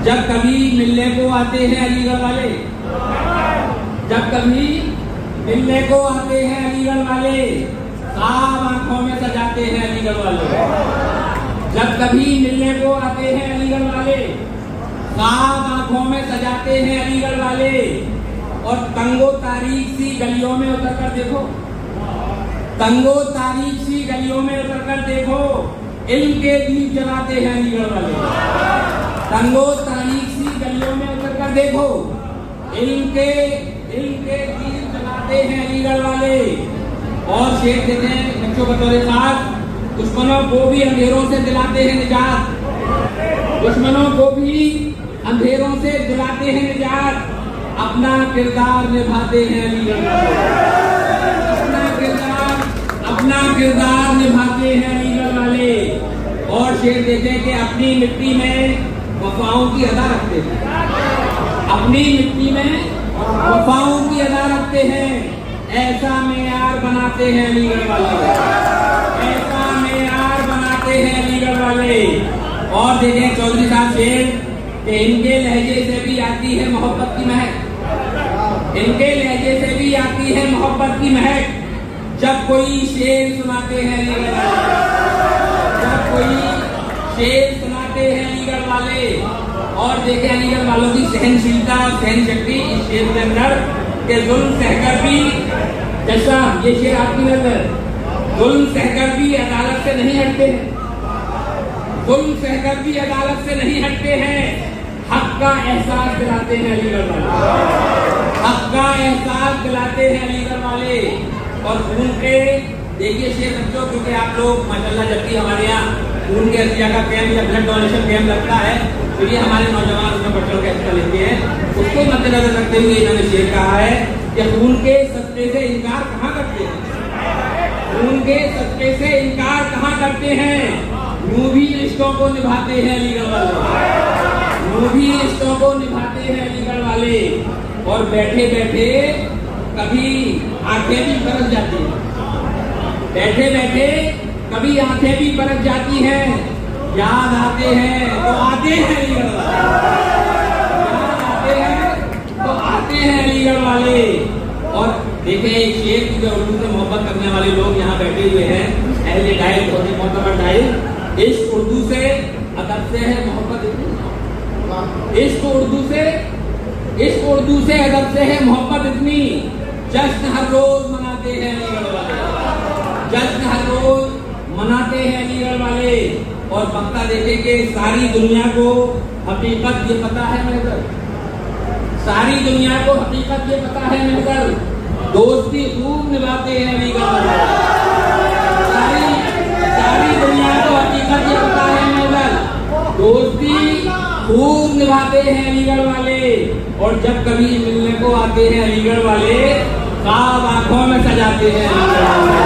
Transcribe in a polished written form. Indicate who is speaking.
Speaker 1: जब कभी मिलने को आते हैं अलीगढ़ वाले, जब कभी मिलने को आते हैं अलीगढ़ वाले, ख्वाब आंखों में सजाते हैं अलीगढ़ वाले। जब कभी मिलने को आते हैं अलीगढ़ वाले, ख्वाब आंखों में सजाते हैं अलीगढ़ वाले। और तंगो तारीख सी गलियों में उतर कर देखो, तंगो तारीख सी गलियों में उतर कर देखो, इल्म के दीप जलाते हैं अलीगढ़ वाले। तंगो तारीख सी गलियों में उतर कर देखो, इल्म के दीप जलाते हैं अलीगढ़ वाले। और शेर देते हैं बच्चों बतौर खास, दुश्मनों को भी अंधेरों से दिलाते हैं निजात, दुश्मनों को भी अंधेरों से दिलाते हैं निजात। अपना किरदार निभाते हैं अलीगढ़ वाले, अपना किरदार निभाते हैं अलीगढ़ वाले। और शेर देते हैं कि अपनी मिट्टी में वफाओं की अदा रखते हैं, अपनी मिट्टी में वफाओं की अदा रखते हैं। ऐसा मेयार बनाते हैं अलीगढ़ वाले, ऐसा मेयार बनाते हैं अलीगढ़ वाले। और देखें चौधरी साहब शेर कि इनके लहजे से भी आती है मोहब्बत की महक, इनके लहजे से भी आती है मोहब्बत की महक। जब कोई शेर सुनाते हैं अलीगढ़ वाले, जब कोई शेर सुनाते हैं अलीगढ़ वाले। और देखें अलीगढ़ वालों की सहनशीलता और सहन शक्ति इस शेर के अंदर के जुल्म सहकर भी, जैसा ये शेर आपकी नजर, जुल्म सहकर भी अदालत से नहीं हटते हैं, जुल्म सहकर भी अदालत से नहीं हटते हैं। हक का एहसास दिलाते हैं अलीगढ़ वाले, हक का एहसास दिलाते हैं अलीगढ़ वाले। और खून के देखिए शेर बच्चों, क्योंकि आप लोग माशाल्लाह जब भी हमारे यहाँ खून के अतिया का कैंप या ब्लड डोनेशन कैंप लगता है तो ये हमारे नौजवान उसमें बच्चों का हिस्सा लेते हैं। उसको मद्देनजर रखते हुए इन्होंने शेर कहा है कि खून के सत्ते से इनकार कहाँ करते हैं, खून के सत्ते से इनकार कहाँ करते हैं। यूं भी रिश्तों को निभाते हैं अलीगढ़ वाले, यूं भी रिश्तों को निभाते हैं अलीगढ़ वाले। और बैठे बैठे कभी आंखें भी बरस जाती हैं, बैठे बैठे कभी आंखें भी बरस जाती हैं। याद आते हैं तो आते हैं अलीगढ़ वाले, याद आते हैं तो आते हैं अलीगढ़ वाले। और देखें एक शेर की जो उर्दू से मोहब्बत करने वाले लोग यहाँ बैठे हुए हैं, अहले डायल होते मोहब्बत डायल। इश्क उर्दू से अदब से है मोहब्बत इतनी, इश्क उर्दू से अदब से है मोहब्बत इतनी। जश्न हर रोज मनाते हैं अलीगढ़ वाले, जश्न हर रोज मनाते हैं अलीगढ़ वाले। और पक्का देखें कि सारी दुनिया को हकीकत ये पता है महज़र, सारी दुनिया को हकीकत ये पता है महज़र। दोस्ती खूब निभाते हैं अलीगढ़ वाले, सारी दुनिया को हकीकत ये पता है महज़र। दोस्ती खूब निभाते हैं अलीगढ़ वाले। और जब कभी मिलने को आते हैं अलीगढ़ वाले, ख्वाब आंखों में सजाते हैं अलीगढ़ वाले।